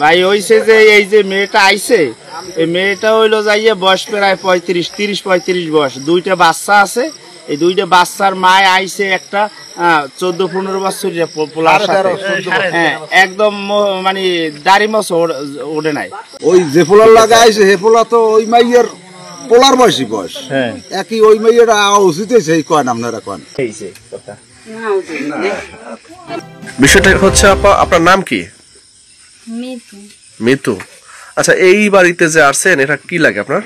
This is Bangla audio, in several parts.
ভাই হইছে যে এই যে মেয়েটা আইছে, এই মেয়েটা হইলো যাইয়ে বয়স প্রায় 35 বয়স, দুইটা বাচ্চা আছে। এই দুইটা বাচ্চার মায় আইছে একটা 14-15 বছরের পোলার সাথে। হ্যাঁ, একদম মানে দাড়ি মছ ওঠে নাই। ওই যে পোলার লাগা আইছে হে পোলা তো ওই মাইয়ের পোলার বয়সী বয়স। হ্যাঁ, একই ওই মাইয়েরা উচিত হয়েছে এই কয়েন আপনারা কয়েন। বিষয়টা হচ্ছে আপনার নাম কি? মিতু। আচ্ছা, এই বাড়িতে যে আসছেন এটা কি লাগে আপনার?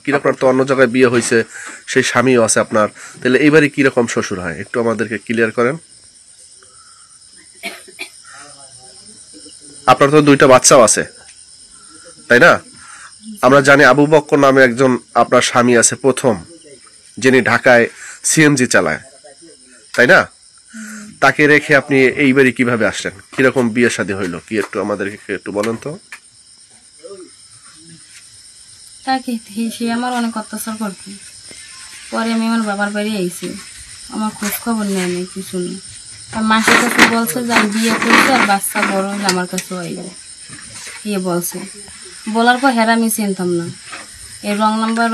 কি আপনার তো অন্য জায়গায় বিয়ে হয়েছে, সেই স্বামীও আছে আপনার, তাহলে এই বাড়ি কিরকম শ্বশুর হয় একটু আমাদেরকে ক্লিয়ার করেন। আপনার তো দুইটা বাচ্চাও আছে তাই না? আমরা জানি আবু বক্কর নামে একজন আপনার স্বামী আছে প্রথম, যিনি ঢাকায় সিএনজি চালায় তাই না? তাকে রেখে আপনি এই বাড়ি কিভাবে আসলেন? কিরকম বিয়ে শাদী হইলো কি একটু আমাদেরকে একটু বলেন তো। তাকে সে আমার অনেক অত্যাচার করতো। পরে আমি আমার বাবার বাড়ি আইছি, আমার খোঁজ খবর নেয়নি, কিছু নেই। আর মাসের কাছে বলছে যে আমি বিয়ে করছি আর বাচ্চা বড় হলে আমার কাছেও আইবে, ইয়ে বলছে। বলার পর হেরা আমি চিনতাম না। এই রং নাম্বার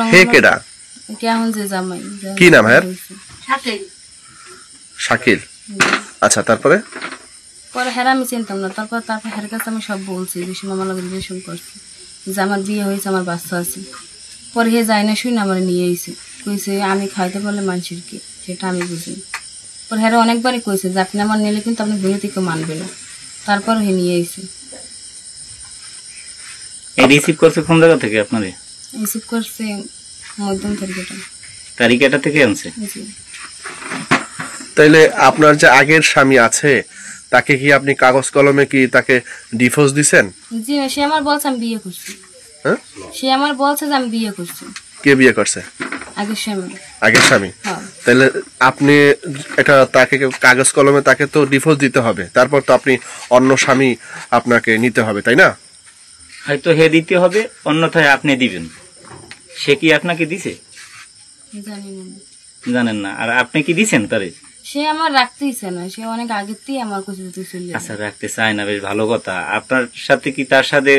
কেমন যে জামাই, কি নাম? হ্যাঁ, শাকিল। আচ্ছা, তারপরে পরে হেরা আমি চিনতাম না। তারপর হের কাছে আমি সব বলছি, যে মামা লাগে রিলেশন করছি, যে আমার বিয়ে হয়েছে, আমার বাচ্চা আছে। পরে হে যায় না শুনে আমার নিয়ে এসে কইছে আমি খাইতে পারলে মানুষের কি, সেটা আমি বুঝি। পরে হেরা অনেকবারই কইছে যে আপনি আমার নিলে কিন্তু আপনি বিয়ে থেকে মানবে না। তারপর হে নিয়ে এসে রিসিভ করছে কোন জায়গা থেকে? আপনারে রিসিভ করছে মধ্যম তারিখটা থেকে আনছে। তাইলে আপনার যে আগের স্বামী আছে তাকে কি আপনি কাগজ কলমে কি তাকে ডিভোর্স দিবেন? জি, সে আমার বলছে আমি বিয়ে করছি। হ্যাঁ, সে আমার বলছে যে আমি বিয়ে করছি। কে বিয়ে করছে? আগের স্বামী। আগের স্বামী। তাহলে আপনি এটা তাকে কাগজ কলমে তাকে তো ডিভোর্স দিতে হবে, তারপর তো আপনি অন্য স্বামী আপনাকে নিতে হবে তাই না? হয়তো হে দিতে হবে, অন্যথায় আপনি দিবেন। সে কি আপনাকে দিছে? জানেন না। আর আপনি কি দিছেন তারে? সে আমার রাখতেই চায় না, সে অনেক আগেতেই আমার কাছে চলে। আচ্ছা, রাখতে চায় না, বেশ ভালো কথা। আপনার সাথে কি তার সাথে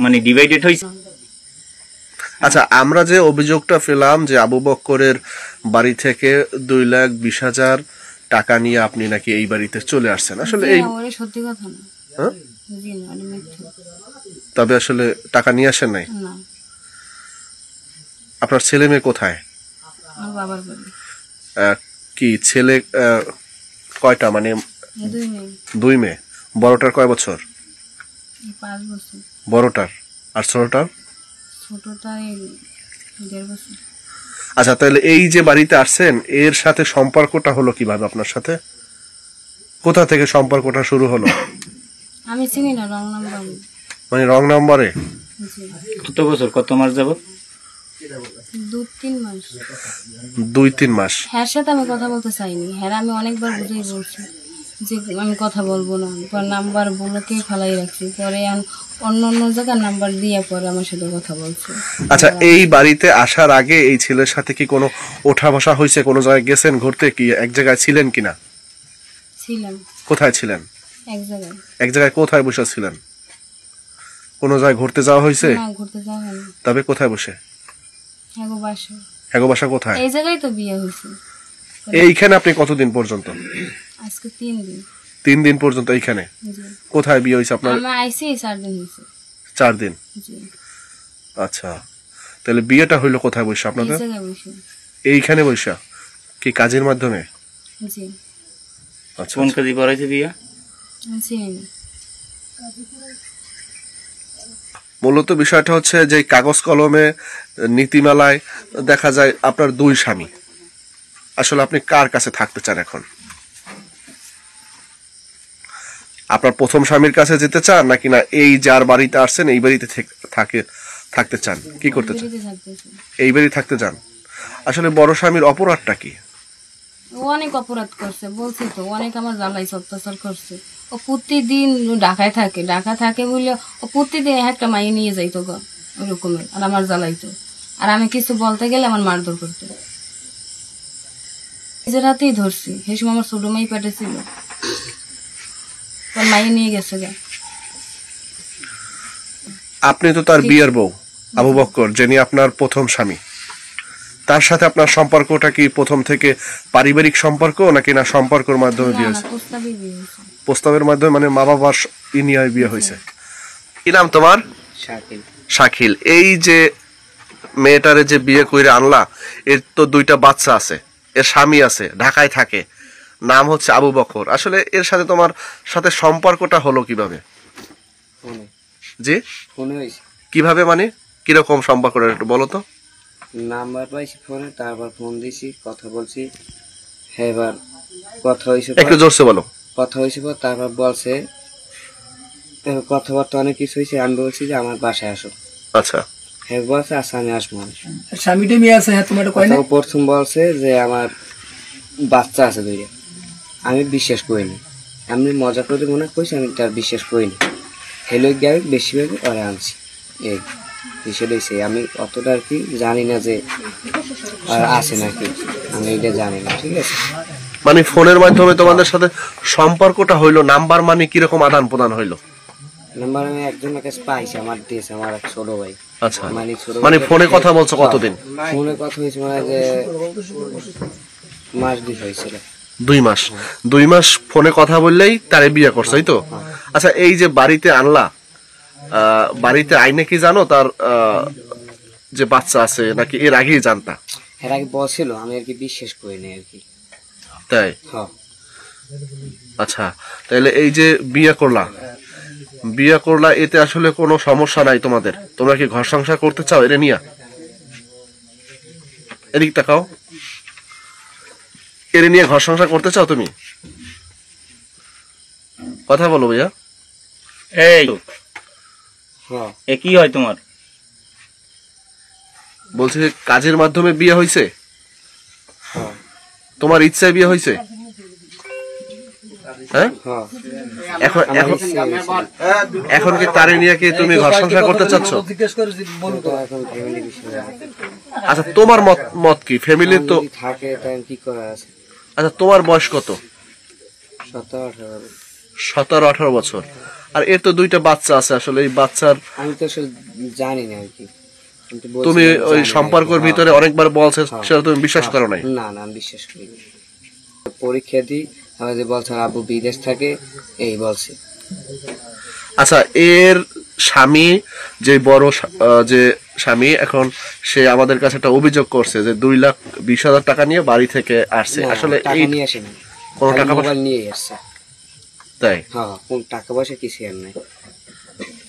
মানে ডিভাইডেড হয়েছে? আচ্ছা, আমরা যে অভিযোগটা পেলাম যে আবু বক্করের বাড়ি থেকে 2,20,000 টাকা নিয়ে আপনি নাকি এই বাড়িতে চলে আসছেন, আসলে এই সত্যি কথা না। তবে আসলে টাকা নিয়ে আসেন নাই? আপনার ছেলে মেয়ে কোথায়? আমার বাবার বাড়ি। কি ছেলে কয়টা? মানে 2 মেয়ে। বড়টার কয় বছর? 5 বছর। বড়টার? আর ছোটটার? ছোটটার 1.5 বছর। আচ্ছা, তাহলে এই যে বাড়িতে আসছেন এর সাথে সম্পর্কটা হলো কিভাবে আপনার সাথে? কোথা থেকে সম্পর্কটা শুরু হলো? আমি চিনি না, রং নাম্বার। মানে রং নাম্বারে? কত বছর, কত মাস যাবত? 2-3 মাস। 2-3 মাস। হ্যাঁ, সাথে আমি কথা বলতে চাইনি। হ্যাঁ, আমি অনেকবার বুঝেই বলছি যে আমি কথা বলবো না। পর নাম্বার বলকে ফেলাই রাখছি। পরে অন্য জায়গার নাম্বার দিয়ে পরে আমার সাথে কথা বলছে। আচ্ছা, এই বাড়িতে আসার আগে এই ছেলের সাথে কি কোনো ওঠা বসা হয়েছে? কোনো জায়গায় গেছেন ঘুরতে? কি এক জায়গায় ছিলেন কিনা? ছিলাম। কোথায় ছিলেন? এক জায়গায়। এক জায়গায় কোথায় বসে ছিলেন? কোনো জায়গায় ঘুরতে যাওয়া হয়েছে? না, ঘুরতে যাওয়া হয়নি। তবে কোথায় বসে? হ্যাগো বাসা কোথায়? এই জায়গায় তো বিয়ে হয়েছে। এইখানে আপনি কতদিন পর্যন্ত? আজকে 3 দিন। 3 দিন পর্যন্ত এইখানে? কোথায় বিয়ে হয়েছে আপনার? আমি আইছি 4 দিন হয়েছে। 4 দিন? জি। আচ্ছা, তাহলে বিয়েটা হইলো কোথায় বসে আপনাদের? এই জায়গায় বসে। এইখানে বসে? কি কাজের মাধ্যমে? জি। আচ্ছা, কোন কাজে করাইছে বিয়ে? জি। মূলত বিষয়টা হচ্ছে যে কাগজ কলমে নীতিমালায় দেখা যায় আপনার 2 স্বামী। আসলে আপনি কার কাছে থাকতে চান এখন? আপনার প্রথম স্বামীর কাছে যেতে চান নাকি না এই যার বাড়িতে আসছেন এই বাড়িতে থাকতে চান? কি করতে চান? এই বাড়ি থাকতে চান। আসলে বড় স্বামীর অপরাধটা কি? অনেক অপরাধ করছে, বলছি তো, অনেক আমার জ্বালাইছে, অত্যাচার করছে। ও প্রতিদিন ঢাকায় থাকে বলে ও প্রতিদিন একটা মাইয়ে নিয়ে যাইতো গো ওরকমের, আর আমার জ্বালাইতো। আর আমি কিছু বলতে গেলে আমার মারধর করতো। নিজের হাতেই ধরছি, সেই সময় আমার ছোট মাই পেটে ছিল। তোর মাইয়ে নিয়ে গেছে গে। আপনি তো তার বিয়ের বউ আবু বক্কর, যিনি আপনার প্রথম স্বামী, তার সাথে আপনার সম্পর্কটা কি প্রথম থেকে পারিবারিক সম্পর্ক নাকি না সম্পর্কের মাধ্যমে বিয়ে হয়েছে? প্রস্তাবে বিয়ে হয়েছে। প্রস্তাবের মাধ্যমে, মানে মা বাবার নিয়ে বিয়ে হয়েছে। কি নাম তোমার? শাকিল। শাকিল। এই যে মেয়েটারে যে বিয়ে করে আনলা, এর তো 2টা বাচ্চা আছে, এর স্বামী আছে, ঢাকায় থাকে, নাম হচ্ছে আবু বকর। আসলে এর সাথে তোমার সাথে সম্পর্কটা হলো কিভাবে? ফোনে। জি, ফোনে হয়েছে। কিভাবে মানে কিরকম সম্পর্কটা একটু বলো তো। নাম্বার পাইছি ফোনে, তারপর ফোন দিছি, কথা বলছি। এবার কথা হয়েছে, একটু জোরসে বলো। কথা হয়েছে পর তারপর বলছে, কথাবার্তা অনেক কিছু হয়েছে। আমি বলছি যে আমার বাসায় আসো। আচ্ছা, হ্যাঁ বলছে আচ্ছা আমি আসবো। স্বামীটা মেয়ে আছে, হ্যাঁ তোমার কয় না? তো প্রথম বলছে যে আমার বাচ্চা আছে 2টা। আমি বিশ্বাস করিনি, আমি মজা করে মনে করছি, আমি তার বিশ্বাস করিনি। হেলো গিয়ে আমি বেশিরভাগ ওরা আনছি, এই বিষয়টা হয়েছে। আমি অতটা আর কি জানি না যে আর আছে নাকি, আমি এটা জানি না। ঠিক আছে, মানে ফোনের মাধ্যমে তোমাদের সাথে সম্পর্কটা হইলো, নাম্বার মানে কিরকম আদান প্রদান হইলো? নাম্বার আমি একজনের কাছে পাইছি, আমার দিয়েছে আমার এক ছোট ভাই। আচ্ছা, মানে ছোট মানে ভাই- ফোনে কথা বলছো কতদিন? ফোনে কথা হয়েছে মানে যে মাস 2 হয়েছিল। 2 মাস। 2 মাস ফোনে কথা বললেই তারে বিয়ে করছো, এই তো? আচ্ছা, এই যে বাড়িতে আনলা, বাড়িতে আইনে কি জানো তার যে বাচ্চা আছে, নাকি এর আগেই জানতা? এর আগে বলছিল, আমি আর কি বিশ্বাস করিনি আর কি। তাই? হ্যাঁ। আচ্ছা, তাহলে এই যে বিয়ে করলা, এতে আসলে কোনো সমস্যা নাই তোমাদের? তোমরা কি ঘর সংসার করতে চাও এরে নিয়া? এদিক তাকাও। এরে নিয়ে ঘর সংসার করতে চাও তুমি? কথা বলো ভাইয়া। এই হ্যাঁ। এ কি হয় তোমার? বলছে কাজের মাধ্যমে বিয়ে হয়েছে, হ্যাঁ। তোমার ইচ্ছায় বিয়ে হয়েছে? হ্যাঁ, হ্যাঁ। এখন আমার এখন ইচ্ছে হয়েছিল। এখন কি তারে নিয়ে কি তুমি ঘর সংসার করতে চাচ্ছ? জিজ্ঞেস করে বলো তো। তো এখন ফ্যামিলি বিষয় আছে। আচ্ছা, তোমার মত কি? ফ্যামিলি তো, যদি থাকে তাই কি করার আছে? আচ্ছা তোমার বয়স কত? 17-18। 17-18 বছর। আর এর তো 2টা বাচ্চা আছে। আসলে এই বাচ্চার আমি তো আসলে জানি না আর কি। কিন্তু বলছি তুমি আমি ওই জানি না। সম্পর্কের হ্যাঁ। ভিতরে অনেকবার বলছে, হ্যাঁ। সেটা তুমি বিশ্বাস করো নাই? না না, আমি বিশ্বাস করি না। পরীক্ষা দিই, আমার যে বলছে আব্বু বিদেশ থাকে, এই বলছে। আচ্ছা, এর স্বামী যে বড় যে স্বামী, এখন সে আমাদের কাছে একটা অভিযোগ করছে যে 2,20,000 টাকা নিয়ে বাড়ি থেকে আসছে। না, আসলে টাকা এই নিয়ে আসে না, কোনো টাকা পয়সা? মোবাইল নিয়ে আসছে। তাই? হ্যাঁ, কোন টাকা পয়সা কিছু আর নাই,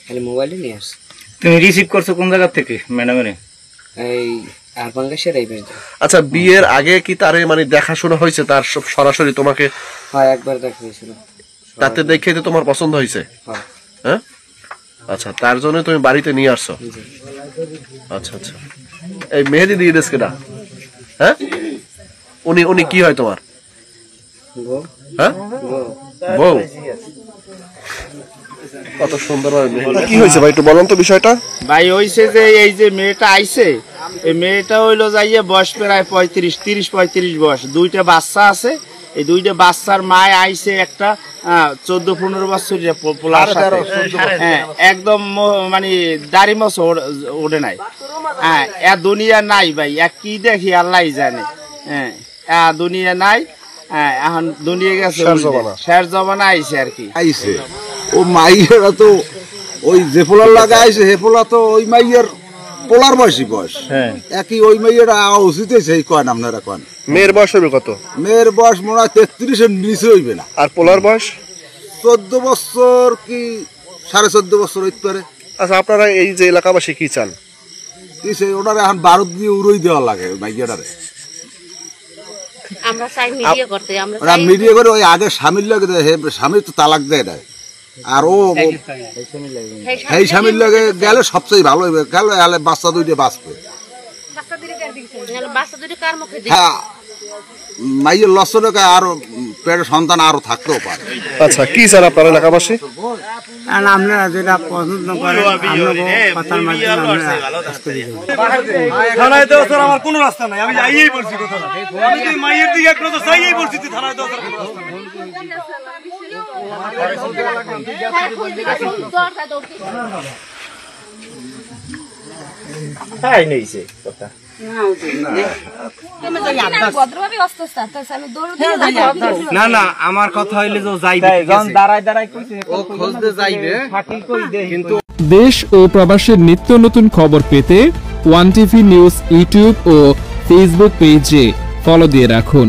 খালি মোবাইলে নিয়ে আসছে। তুমি রিসিভ করছো কোন জায়গা থেকে ম্যাডামের? এই আর বাংলাদেশের এই বেশ। আচ্ছা, বিয়ের আগে কি তারে মানে দেখাশোনা হয়েছে তার সরাসরি তোমাকে? হ্যাঁ, একবার দেখা হয়েছিল। তাতে দেখে তো তোমার পছন্দ হয়েছে? হ্যাঁ। হ্যাঁ, আচ্ছা, তার জন্য তুমি বাড়িতে নিয়ে আসছো? জি। আচ্ছা আচ্ছা। এই মেহেদি দিয়ে দেশ কেনা? হ্যাঁ, উনি কি হয় তোমার? বউ। হ্যাঁ, বউ। বউ। কত সুন্দর কি হয়েছে ভাই, একটু বলেন তো বিষয়টা। ভাই হইছে যে এই যে মেয়েটা আইছে, এই মেয়েটা হইলো যাইয়ে বয়স প্রায় 35 বয়স, 2টা বাচ্চা আছে। এই 2টা বাচ্চার মায় আইছে একটা 14-15 বছরের পোলার সাথে। হ্যাঁ, একদম মানে দাড়ি মছ ওঠে নাই। হ্যাঁ, এ দুনিয়া নাই ভাই, কি দেখি আল্লাহ জানে। হ্যাঁ, দুনিয়া নাই। হ্যাঁ, এখন দুনিয়া গেছে, শেষ জমানা আইছে আর কি। আইছে ও মাইয়েরা তো ওই যে পোলার লাগা আইছে, হে পোলা তো ওই মাইয়ের পোলার বয়সী বয়স। একই ওই মেয়েরা উচিত হয়েছে, এই কয়েন আপনারা কন। মেয়ের বয়স হবে কত? মেয়ের বয়স মনে হয় 33-এর নিচে হইবে না। আর পোলার বয়স 14 বছর কি 14.5 বছর হইতে পারে। আচ্ছা, আপনারা এই যে এলাকাবাসী কি চান? কি সে ওনারে এখন বারুদ দিয়ে উড়াই দেওয়া লাগে ওই মাইয়াটারে। আমরা চাই মিডিয়া করতে, আমরা ওরা মিডিয়া করে ওই আগে স্বামীর লাগে, স্বামীর তো তালাক দেয় না, আর ও এই স্বামীর লাগে গেলে সবচেয়ে ভালো হইবে, গেল এলে বাচ্চা 2টা বাঁচবে। বাচ্চা দুটো কার মুখে দিই? হ্যাঁ, মাইয়ের লসটাকে আরো পেটের সন্তান আরো থাকতেও পারে। আচ্ছা, কি স্যার আপনার এলাকাবাসী? আপনারা যেটা পছন্দ করেন কথার মাধ্যমে থানায় দেওয়া স্যার আমার কোনো রাস্তা নাই, আমি যাইয়েই বলছি কথা। আমি তো মাইয়ের দিকে এক নজর চাইয়েই বলছি থানায় দেওয়া স্যার। তাই নেইছে কথা না না আমার কথা হইলে যে যাইবে দাঁড়ায় দাঁড়ায় কইছে ও খোঁজতে যাইবে কিন্তু দেশ ও প্রবাসের নিত্য নতুন খবর পেতে ওয়ান টিভি নিউজ ইউটিউব ও ফেসবুক পেজে ফলো দিয়ে রাখুন।